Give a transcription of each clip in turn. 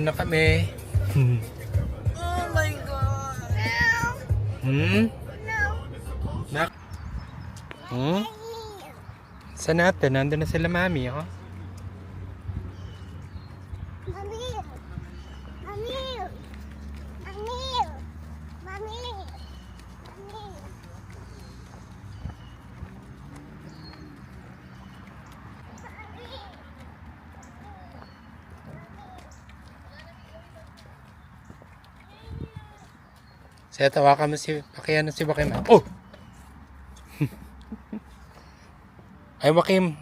na kami. Oh my God! Nak? Saan natin? Nandun na sila mami, oh. Mami! Mami! Mami! Mami! Mami! Saya tawakan mo si Pakiano si Wakim. Oh! Ay Wakim.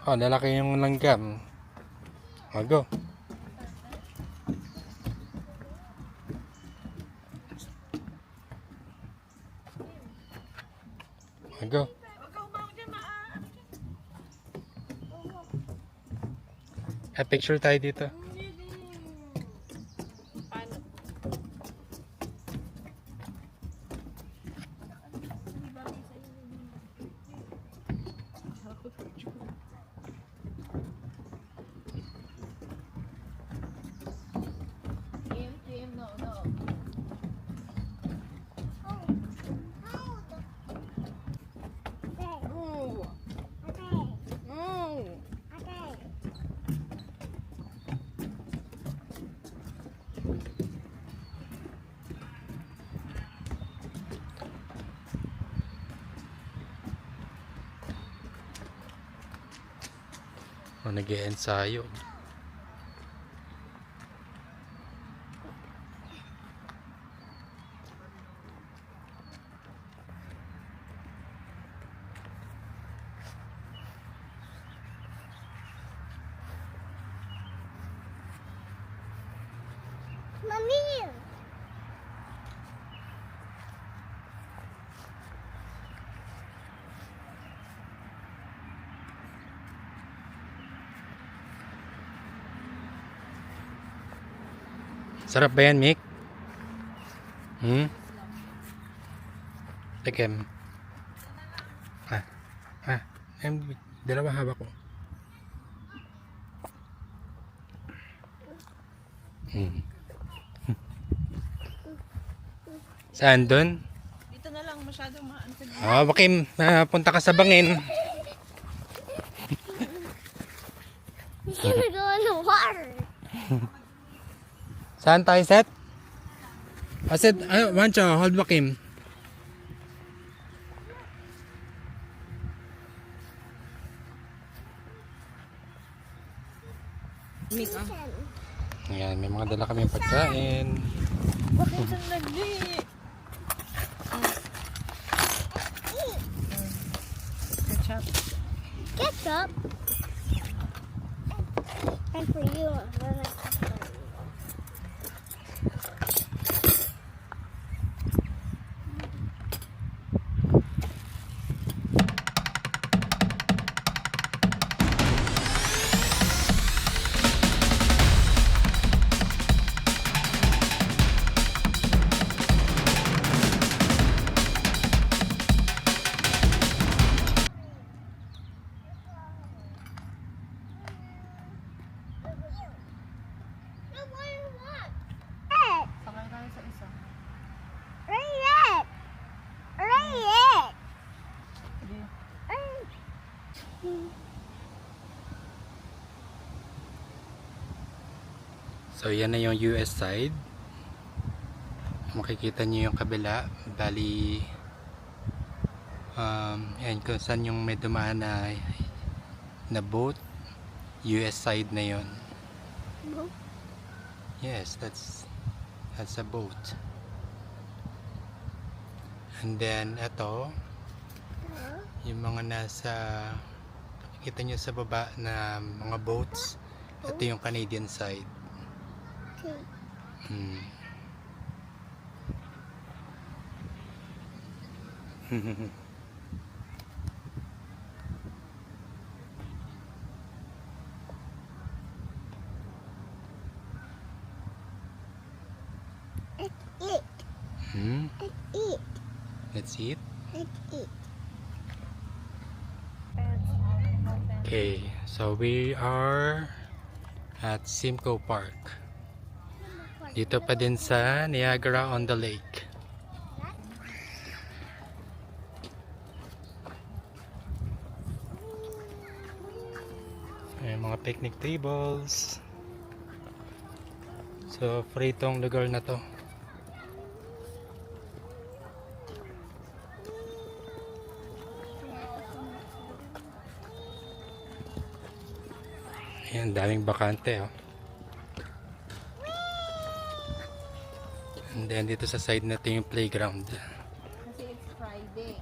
Oh, lalaki yung langgam. Oh, go. Oh, go. Ay, picture tayo dito. Oh, nag-i-ensayo. Mami! Sarap ba yan, Mick? Tikim. Dalawa hawak ko. Saan doon? Dito na lang, masyadong maantig. Ah, Wakim, punta ka sa bangin. He's gonna go in the water. Saan tayo set? Set, Wancho, hold Wakim. Mika. Ayan, may mga dala kami pagkain. Bakit siyang nagli? Ketchup. Ketchup. And for you, I'm gonna Sakay tayo sa isa. Sige. So yan na yung US side. Makikita nyo yung kabila. Bali yan kung saan yung may dumaan na boat. US side na yon. Yes, that's a boat. And then ito yung mga nasa nakikita nyo sa baba na mga boats. Ito yung Canadian side. Let's eat. Okay, so we are at Simcoe Park. Dito pa din sa Niagara on the Lake. May mga picnic tables. So free tong lugar na to. Ayan, daming bakante oh. And then dito sa side na ito yung playground. Kasi it's Friday.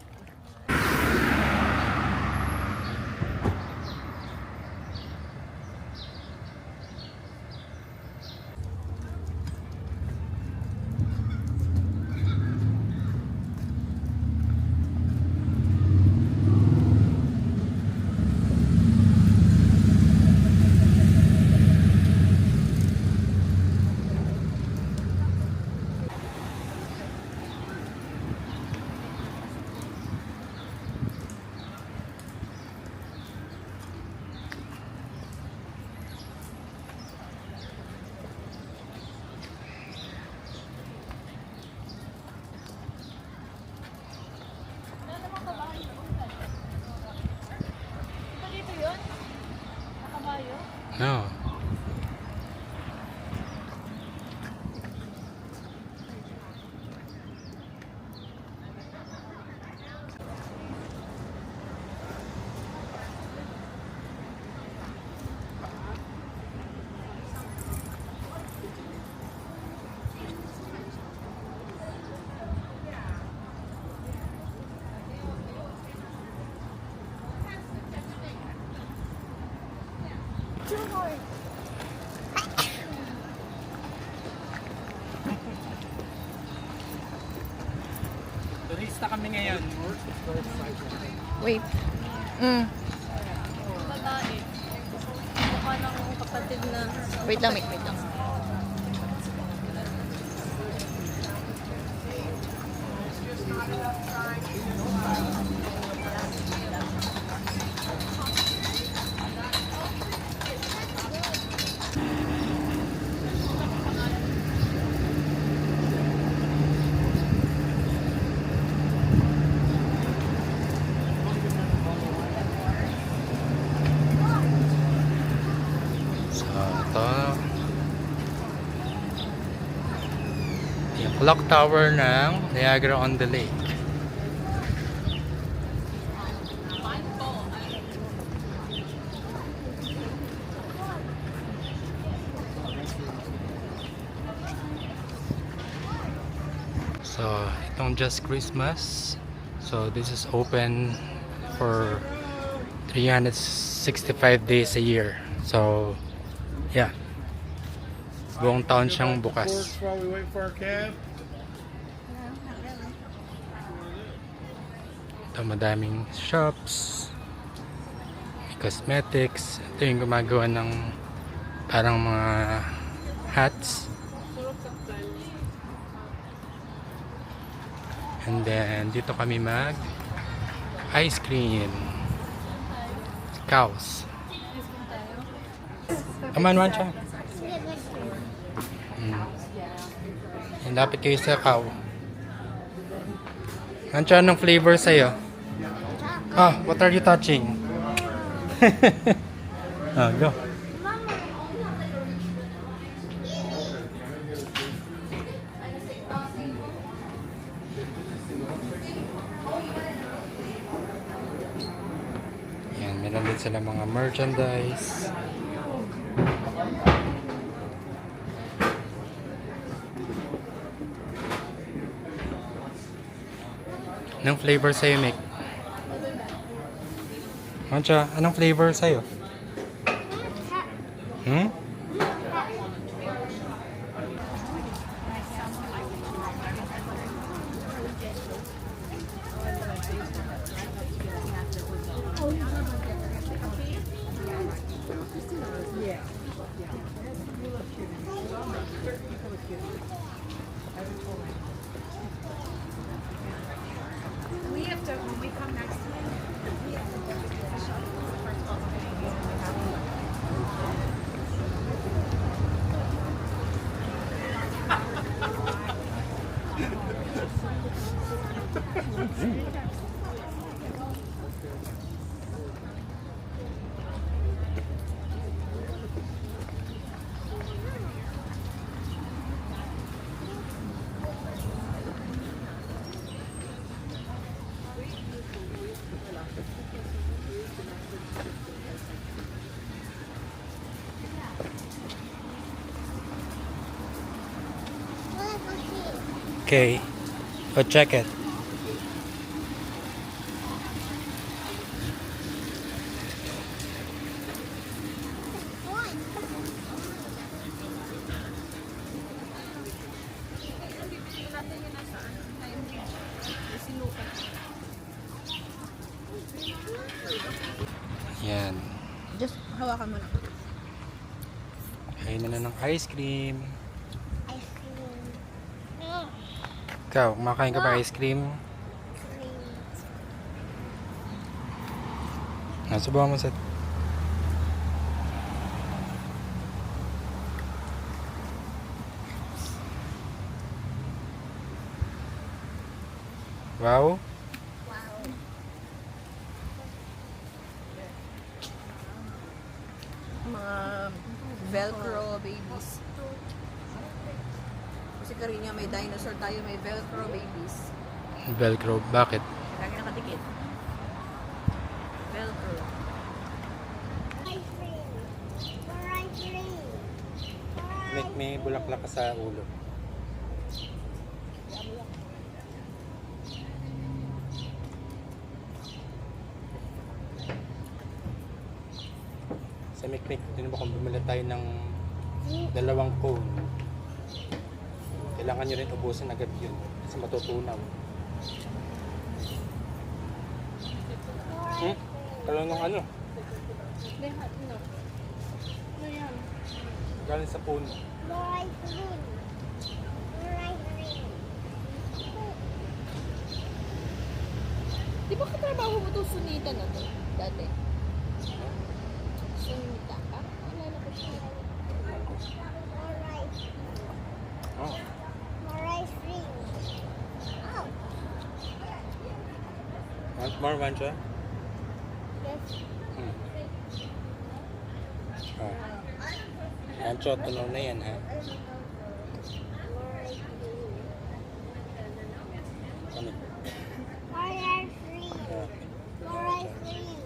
Ito dito yun? Nakabayo? No. Two more. Turista kami ngayon. Wait. Babae. Mukha ng kapatid na... Wait lang, wait lang. So ito yung clock tower ng Niagara on the Lake. So itong Just Christmas, so this is open for 365 days a year. So yeah, buong taon siyang bukas. While we wait for our cab. Ito madaming shops, may cosmetics. Ito yung gumagawa ng parang mga hats. And then dito kami mag ice cream. Cows. Come on, Wancha. Lapit kayo sa cow. Wancha, anong flavor sa'yo? Ah, what are you touching? Ah, go. Yan, meron din sila mga merchandise. Anong flavor sa'yo, Mick? Mancha, anong flavor sa'yo? Hmm? We have to, when we come next time, we have to go to the shop. First of all, Okay, go check it. Yan. Just hawakan mo na. Kain na ng ice cream. Ice cream. No. Ikaw, kumakain ka ba ice cream? Subukan mo sa... Wow. Mga Velcro babies. Kasi Karina may dinosaur tayo, may Velcro babies. Velcro. Bakit? Lagi nakatikit. Velcro. Ice cream. More ice cream. May bulaklak ka sa ulo. Sa Mikmik, yun ba kung bumili tayo ng 2 cone, kailangan nyo rin ubusin agad yun kasi matutunaw. Kalo nung ano? Galing sa puno. More ice cream. More ice cream. Di ba katrabaho mo itong sunita na to? Dati? Sunita ka? Wala na ko siya. More ice. Oh. More ice cream. Oh. Want more, Mancha? Yes. Oh. Mancha, tunaw na yan, ha? More ice cream. Ano? More ice cream. Oh. More ice cream.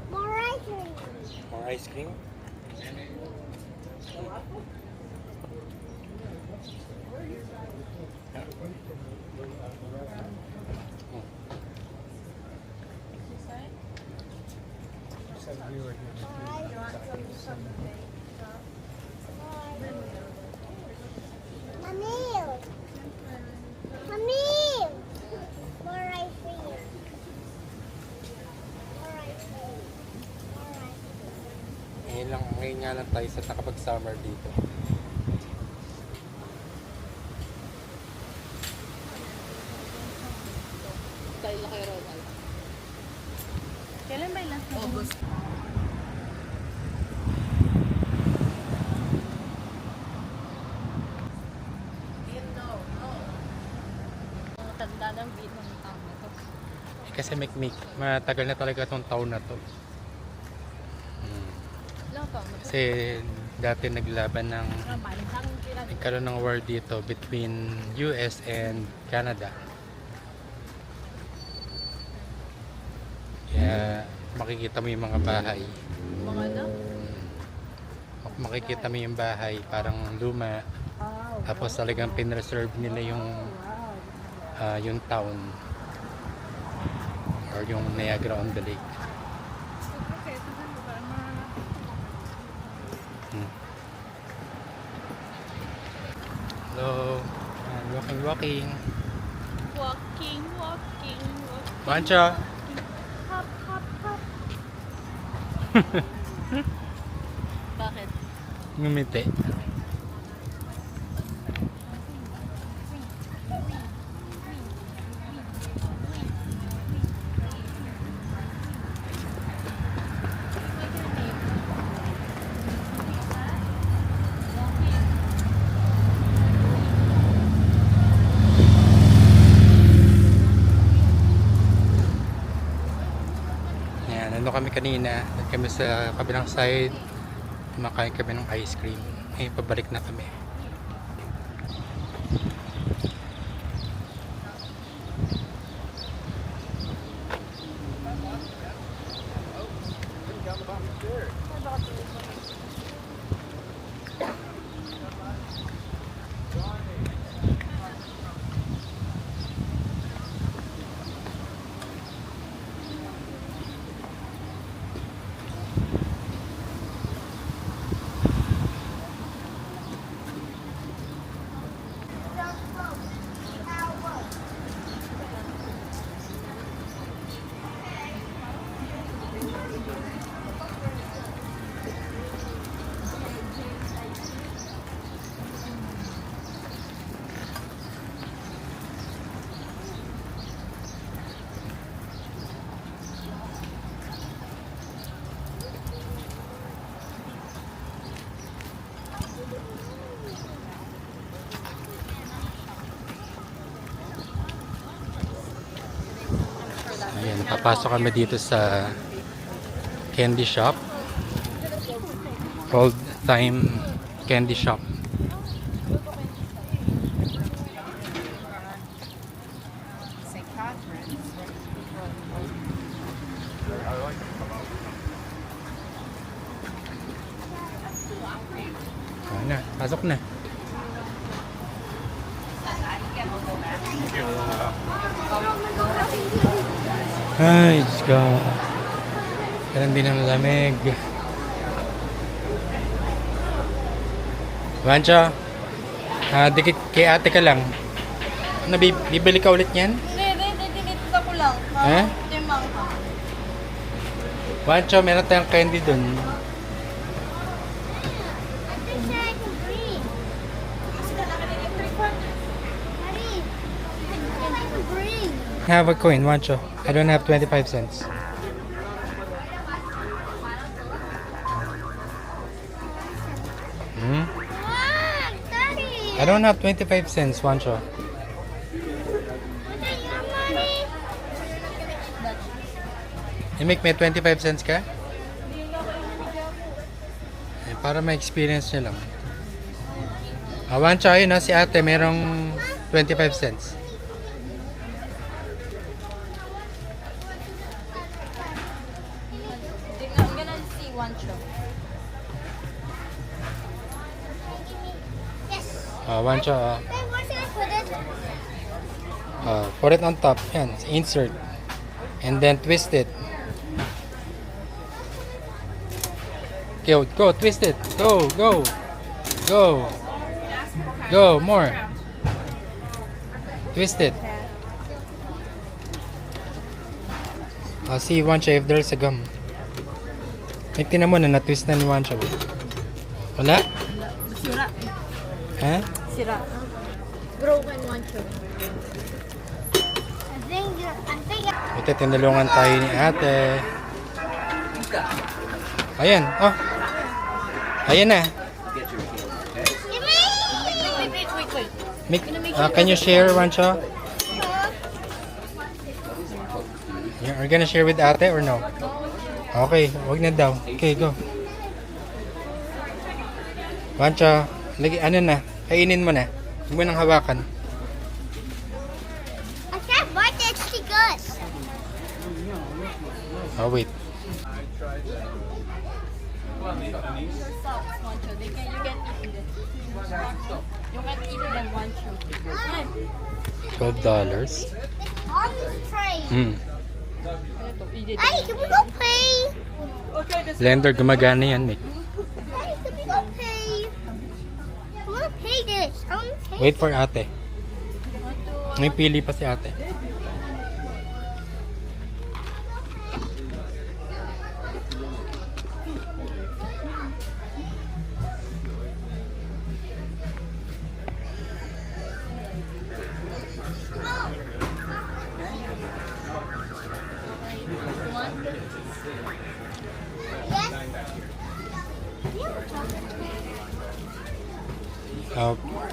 More ice cream. More ice cream? Mommy. Mommy. More ice cream. More ice cream. More ice cream. Ngayon nga lang tayo sa nakapag-summer dito. Tayo na kay Ronald. Kailan ba yung last na? August. Ang tanda ng beat ng taon na to. Kasi Mikmik, matagal na talaga itong taon na to. Ilang taon na to? Kasi dati naglaban ng Bandang kailan? nagkaroon ng war dito between US and Canada. Kaya makikita mo yung mga bahay. Mga ano? Makikita mo yung bahay parang luma. Tapos talagang pinreserve nila yung town or yung Niagara on the Lake. Hello. Walking. Walking, walking, walking. Mancha. Hop, hop, hop. Bakit? Ngumiti. Ano kami kanina, at kami sa kabilang side, kumakain kami ng ice cream. Ngayon pabalik na kami. Ayan, napapasok kami dito sa candy shop. Old time candy shop. Ayan na, pasok na. Ay, Diyos ko. Karan din ang lamig. Wancho, dikit kay ate ka lang. Ano, bibili ka ulit yan? Hindi, tinitita ko lang. Eh? Timang. Wancho, meron tayong candy dun. I think I can breathe. Daddy, I can breathe. Have a coin, Wancho. I don't have 25 cents. Hmm? Ah, Daddy. I don't have 25 cents, Wancho. What are your money? You make me 25 cents ka? Eh, para ma-experience nyo lang. Wancho, ayun na, si ate merong 25 cents. I'm gonna see one show. Yes. Wancho, Wait, where should I put it? put it on top. Yan, insert. And then twist it. Go, twist it. Go. Go, more. Twist it. See, Wancho, if there's a gum. Tingnan mo na, na-twist na ni Wancho. Wala? Sira. Ha? Sira. Broken one show. I think. Ito, tinulungan tayo ni ate. Ayan, oh. Ayan na. Wait. Can you share, Wancho? Are you gonna share with ate or no? Okay, wag na daw. Okay, go. Wancho, lagi, ano na, kainin mo na. Huwag mo nang hawakan. I can't bite it. It's too good. Oh, wait. Socks, one show. You can eat it. You can eat them one show. $12. On this tray. Eat it. Hey, can we go play? Blender, gumagana yan, Nick. Hey, can we go play? I wanna pay this. I wanna pay. Wait for ate. May pili pa si ate.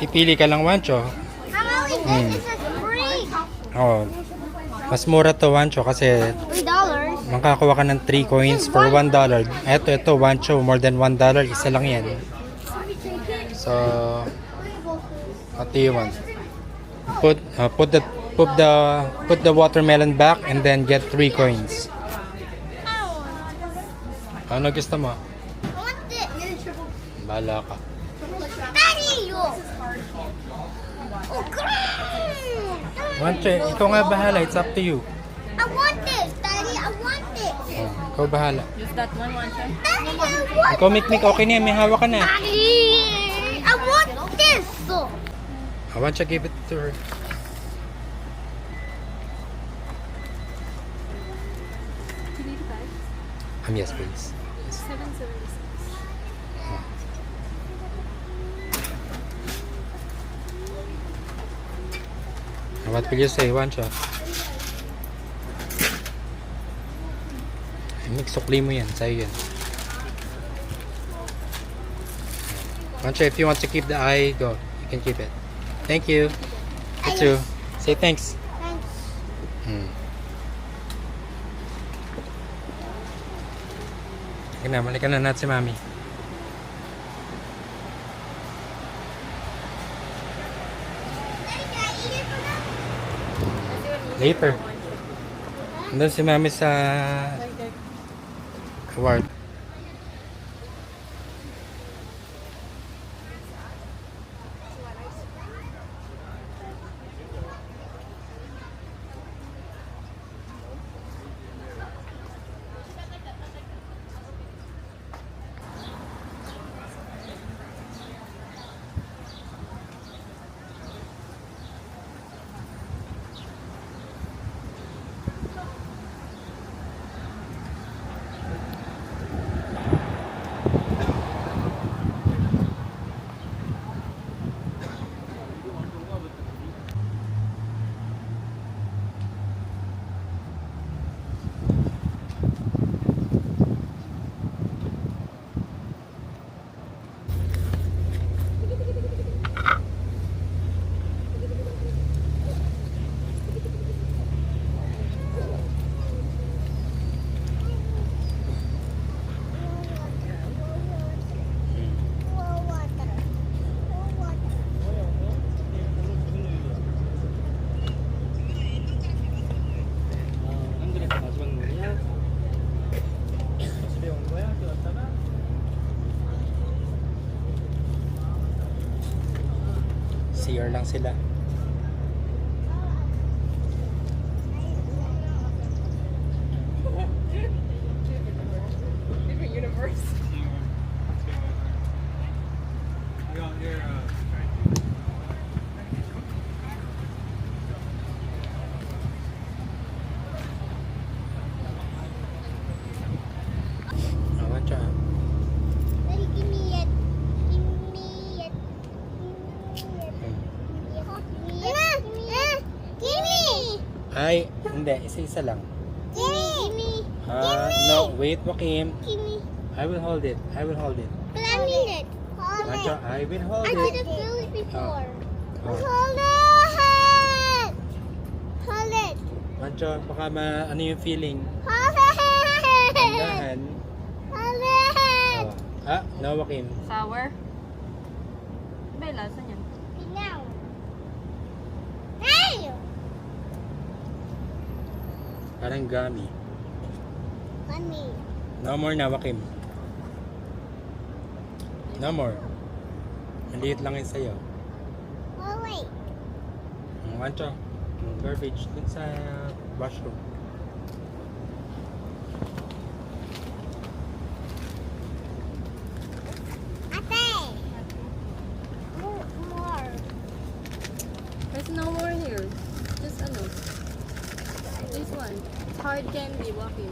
Pipili ka lang, Wancho. How about we get this as free? Oh, mas mura to, Wancho, kasi $3. Makakuha ka ng 3 coins for $1. Ito, Wancho, more than $1. Isa lang yan. So, what do you want? Put the watermelon back and then get 3 coins. Ano gusto mo? I want this. Bahala ka. Daddy, you. Oh, Wancho, ikaw nga bahala. It's up to you. I want this, Daddy. I want this. Ikaw bahala. Use that one, Wancho. Daddy, I want Ikaw, Mikmik, okay na yan. May hawak ka na. Daddy, I want this. I want you to give it to her. Yes, please. Yes. 776. What will you say, Wancho? Mik, sukli mo yan. Sa'yo yan. Wancho, if you want to keep the eye, go. You can keep it. Thank you. You too. Say thanks. Thanks. Sige na, balikan na natin si Mami. Daddy, can I eat it for now? Later. Nandun si Mami sa award. CR lang sila. Different universe. Wancho. Daddy, give me it. Give me it. Give me. Ay, hindi. Isa-isa lang. Give me. No, wait, Joaquin. Give me. I will hold it. I will hold it. But I need it. Hold Wancho, it. I will hold I it. didn't feel it before. Oh. Hold it. Hold it. Wancho, baka ano yung feeling? Hold it. Tandahan. Hold it. No, Joaquin. Sour. Bella, saan yan? Now. Hey. Parang gummy. Mommy. No more na, Joaquin. No more. Maliit lang yun sa'yo. Oh wait. Wancho, garbage dun sa washroom. Ate. More. There's no more here. Just ano. This one. Hard candy, Joaquin.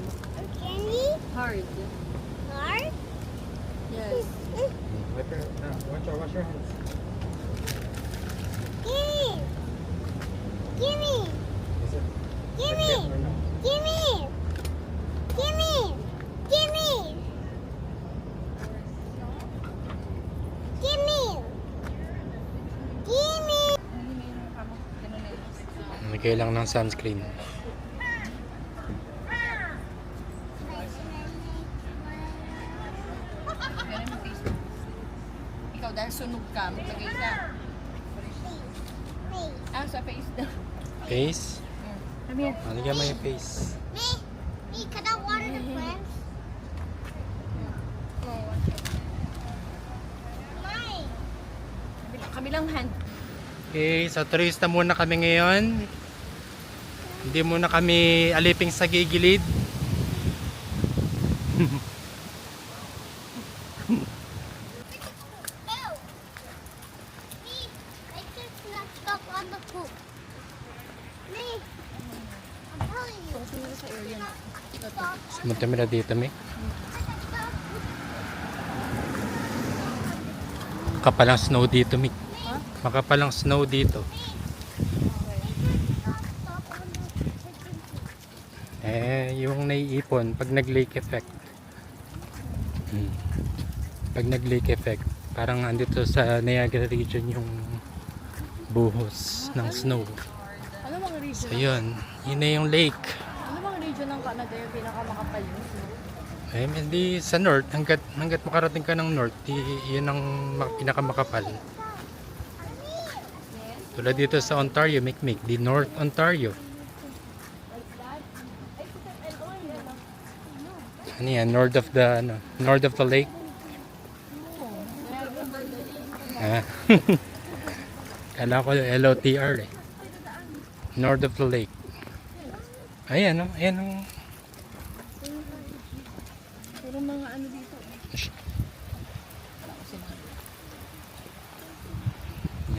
Candy. Hard. Hard. Yes. Wancho, wash your hands. Give me. Is it Give like me. that or no? Give me. Give me. Give me. Give me. Give me. Nagay lang ng sunscreen. ikaw dahil sunog ka, maglagay ka. Ah, sa face daw. Face? Come here. Halika mo yung face. Me, can I water the plants? Mine. Kabilang hand. Okay, so turista muna kami ngayon. Hindi muna kami aliping sa gigilid. Oh. Me, I just not stuck on the poop. Me, I'm telling you. Sino sa area na? Stop. Sumunta mo na dito, Mick. Makapalang snow dito, Mick. Makapalang snow dito. Yung naiipon pag nag-lake effect. Pag nag-lake effect, parang andito sa Niagara region yung buhos ng snow. Ano bang region? So yun na yung lake. Ano bang region ng Canada yung pinakamakapal yun? Hindi sa north, hanggat makarating ka ng north, yun ang pinakamakapal. Tulad dito sa Ontario, Mikmik, di North Ontario. Ano yan? North of the lake? Ah. Kala ko LOTR eh. North of the lake. Ayan, no? Ayan ang... Pero mga ano dito.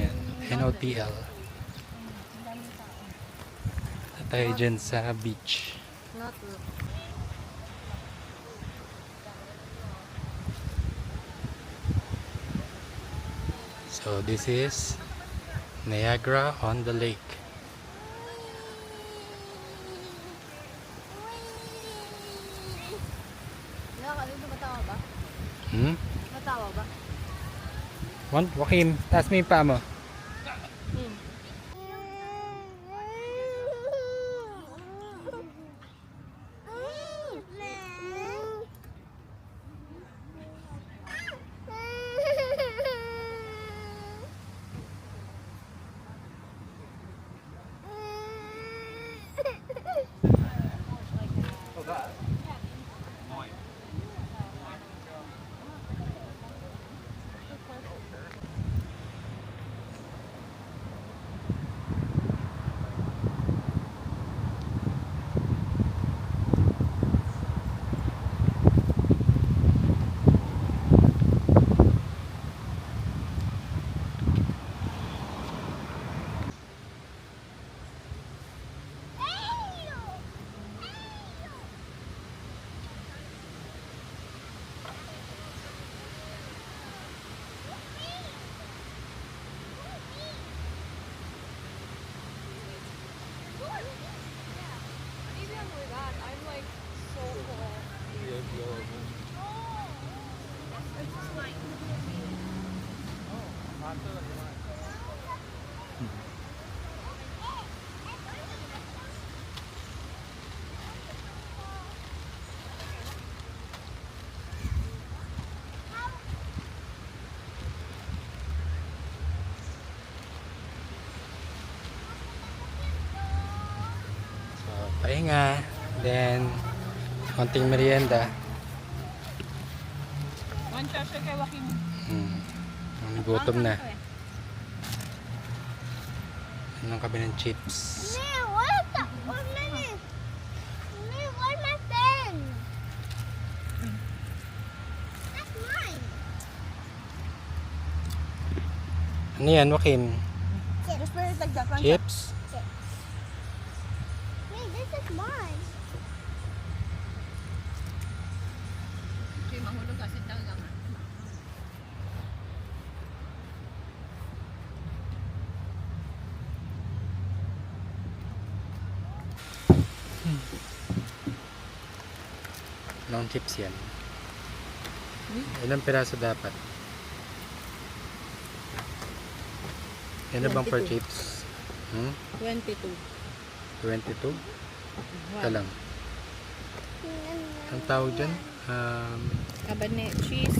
Yan. NOTL. Tayo dyan sa beach. Not So this is Niagara on the lake. Matawa ba? Matawa ba? Joaquin, taas mo yung paa mo. So, pahinga. Then, konting merienda. One chasha kay Joaquin. Gutom na. Anong kami ng chips? Man, what the? 1 minute. Man, where's my pen? That's mine. Ano yan, Joaquin? Just put it like that. One Chips? Man, this is mine. Okay, mahulog kasi talaga. Long chips yan. Ilang piraso dapat? Yan na bang per 22. chips? 22. 22? Ito lang. Ang tawag dyan? Cabernet cheese.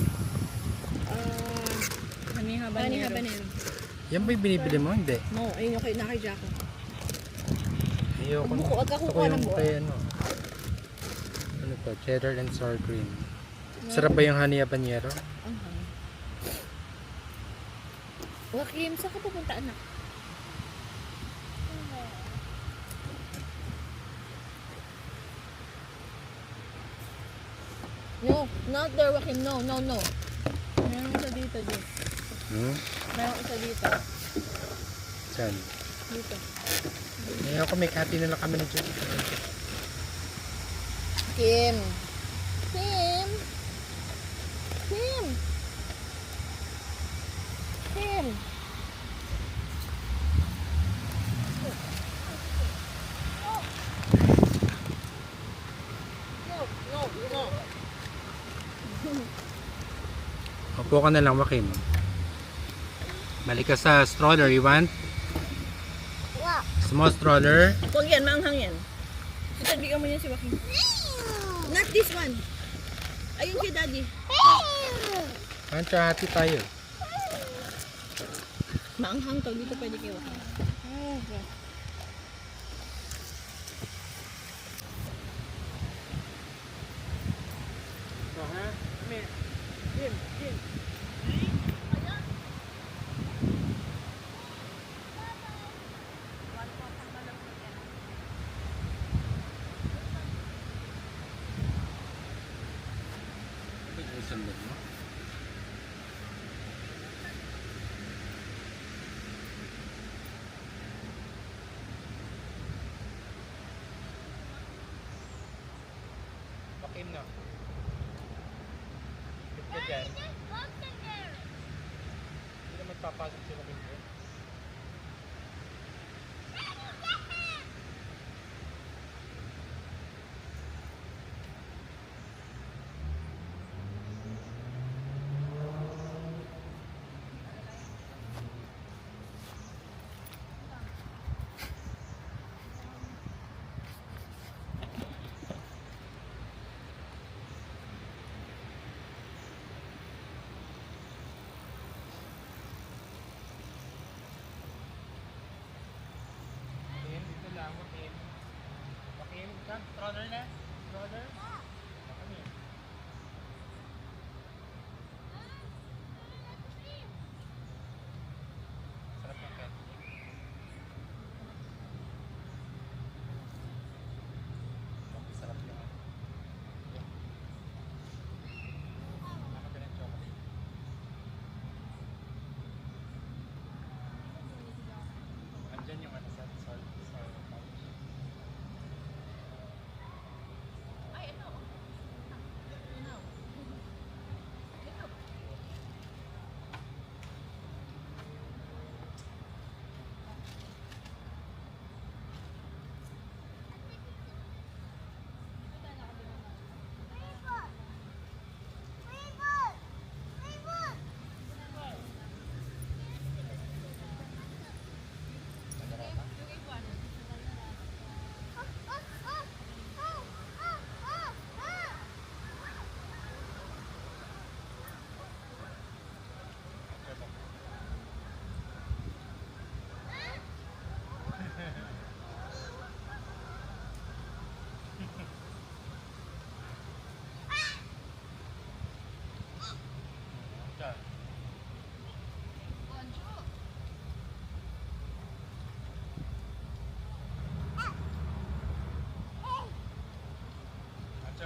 Honey Honey habanero. habanero. Yan ba yung binibili mo? Hindi. No, ayun yung kay Jacko. Ayoko. Buko, wag ka Gusto ko kukuha ng yung buo. kay ano. Ano to? Cheddar and sour cream. Sarap ba yung honey habanero? Joaquin, saan ka pupunta, anak? No, not there, Joaquin. No, no, no. Meron isa dito, Jess. Hmm? Meron isa dito. Saan? Dito. Ayoko, may kati na lang kami ni Judy. Kim. Kim. Kim. Kim. No, no, no. Upo ka na lang, Joaquin. Balik ka sa stroller. You want? Wow. Small stroller. Huwag yan, maanghang yan. Sitabigan mo yan si Joaquin. Not this one. Ayun kay Daddy. Pancho, hati tayo. Maanghang to, dito pwede kay Joaquin. Joaquin, no? Good ka dyan. Hindi na magpapasok si Joaquin ko. Dito lang, Joaquin. Joaquin, come. Stroller na. Stroller. Come here. Sarap ng candy. Sarap yan. Ako din ang chocolate. Andyan yung ano sa pouch.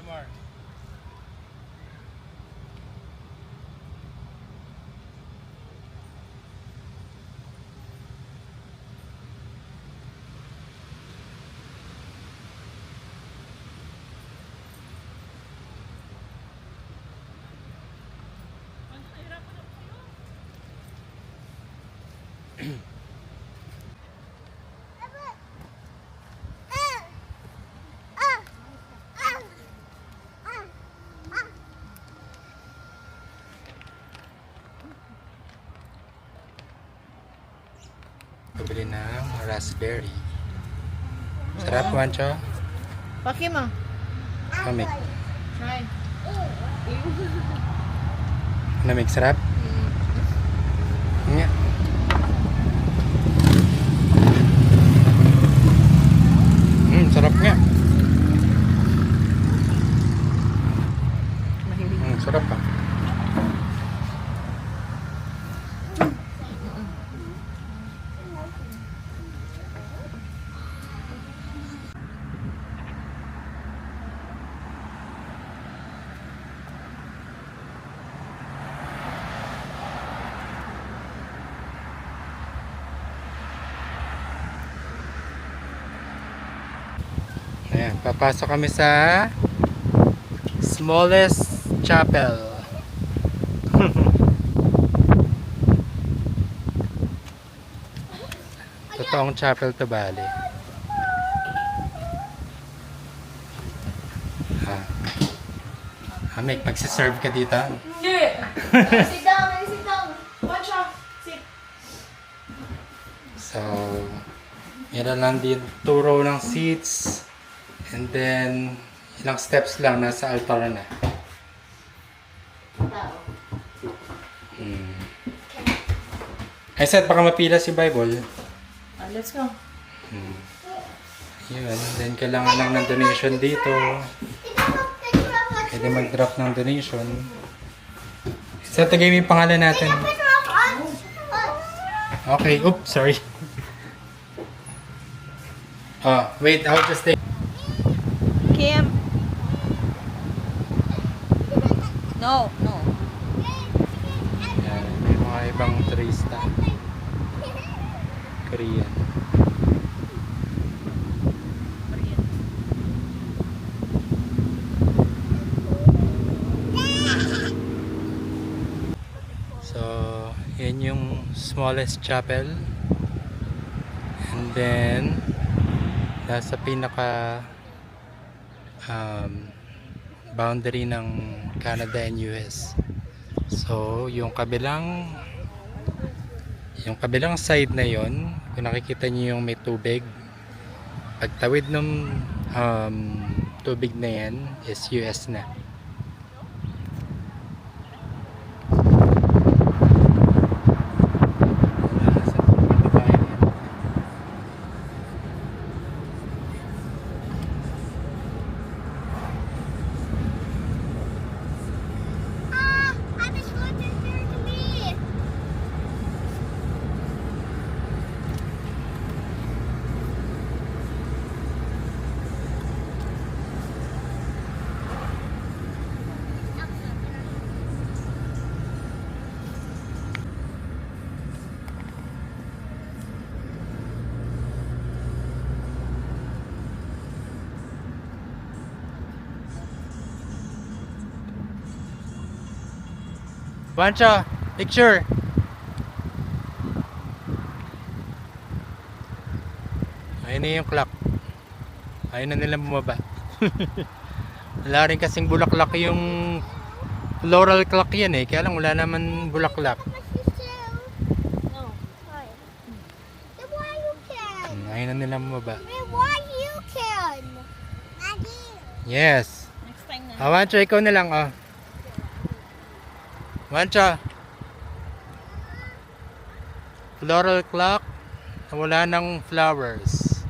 More. Pabili ng raspberry. Sarap, Wancho? Joaquin mo. Lamig. Try. Lamig, sarap? Nga. Sarap nga. Sarap pa. Ayan, papasok kami sa smallest chapel. Totoong chapel to bali. Amek, magsiserve ka dito. Sit down, sit down. Watch out. Sit. So, yan lang din 2 row ng seats. And then, ilang steps lang, nasa altar na. I said, baka mapila si Bible. Let's go. Yun, then kailangan lang ng donation dito. Pwede mag-drop ng donation. So, tagay mo yung pangalan natin. Okay, oops, sorry. Oh, wait, I'll just take... Kim. No, no. Yan, may mga ibang turista. Korean. So, yan yung smallest chapel. And then, nasa pinaka boundary ng Canada and US. So, yung kabilang side na yon, kung nakikita niyo yung may tubig, pagtawid ng tubig na yan is US na. I just want to hear to me. Wancha, picture! Ayun na yung clock. Ayun na nilang bumaba. Wala rin kasing bulaklak yung floral clock yan eh. Kaya lang wala naman bulaklak. No. Why? Then why you can? Ayun na nilang bumaba. Then why you can? Daddy. Yes. Next time na. Wancha, ikaw na lang oh. Wancha. Floral clock. Wala nang flowers.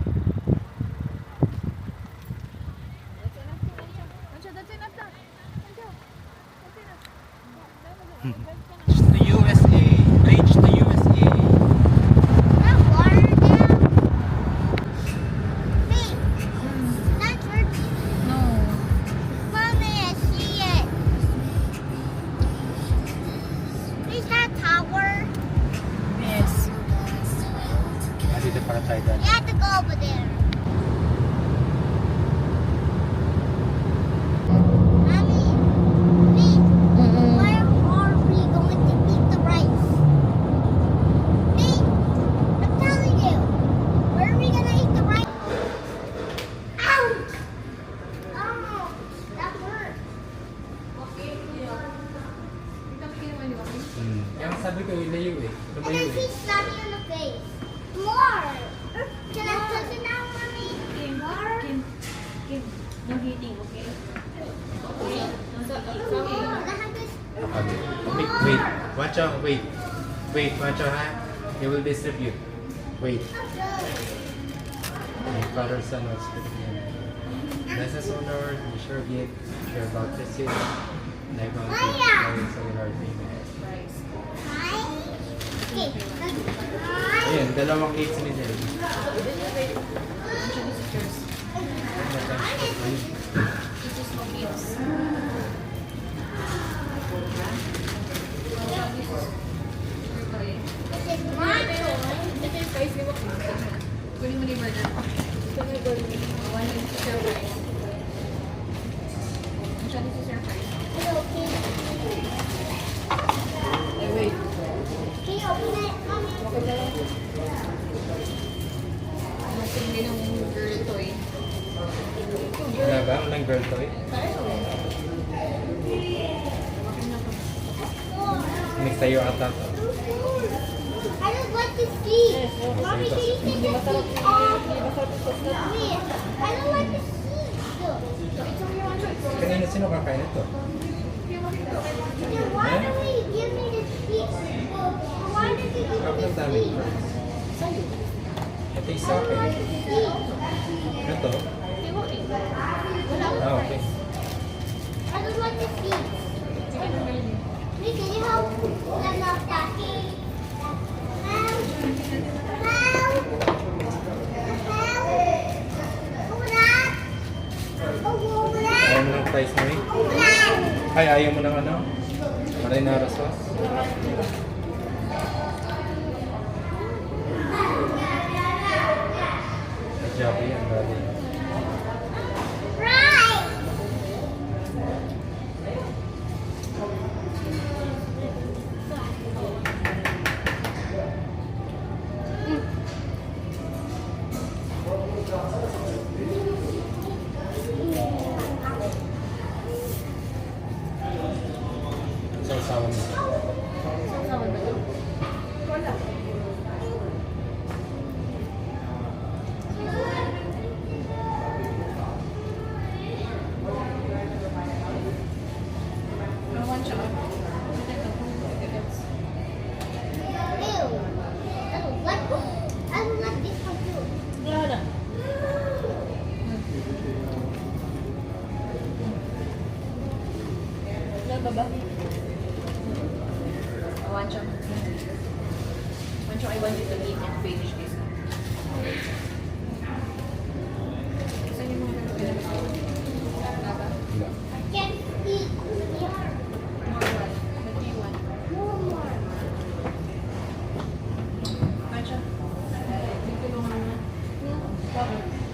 The USA. Reach the USA. That water down. Me. That's Turkey. No. Mommy, I see it. Is that tower? Yes. Dito para tayo dyan. You have to go over there. Mommy, me. Where are we going to eat the rice? Me, I'm telling you. Where are we gonna eat the rice? Ouch! Oh, that hurt. Yung sabi ko, ilayo eh. And Lumayo then eh. she slapped me in the face. More. Can I touch it now, mommy? More. Kim, no hitting, okay? Okay. Can I have this? Wait, wait. Watch out, wait. Wait, Macho, ha? You will distribute. Wait. Father, son, Holy Spirit. Bless us, O Lord, we sure gift, share about this year. Thy bounty, praise, O Lord, amen. Okay. Ayun, dalawang cakes ni Del. Ito yung price ni Wak. Kunin mo ni Brother. Ito na yung one is surprise. Siya ni surprise. Ay, wait. Can you open it, Mommy? Bakit na lang? Natin din ang girl toy. Wala ba? Walang girl toy? Mix tayo ata to. I don't like to see. Mommy, can you take the seat off? Wait, I don't like the seat. Kanina sino kakain ito? Then why do we give me the seat? Why did you give Bakit me ang the dami? seat? Ito yung I sa don't akin. like the seat. Ito? Ah, okay. I don't like the seat. Please, can you help? I'm not talking. Help! Help! Help! Hold on! Hold on! Ayaw mo ng fries mo eh? Hold on! Ay, ayaw mo ng ano? Marinara sauce? Joby, ang dali. Right! Sa usawa mo. Ew. I don't like this one too. Wala ba ba? Wancho. Wancho, I want you to eat and finish this. Saan yung mga wala ba? Wala. I can't eat. More what? What do you want? More. Wancho? May tulungan mo na. Bakit?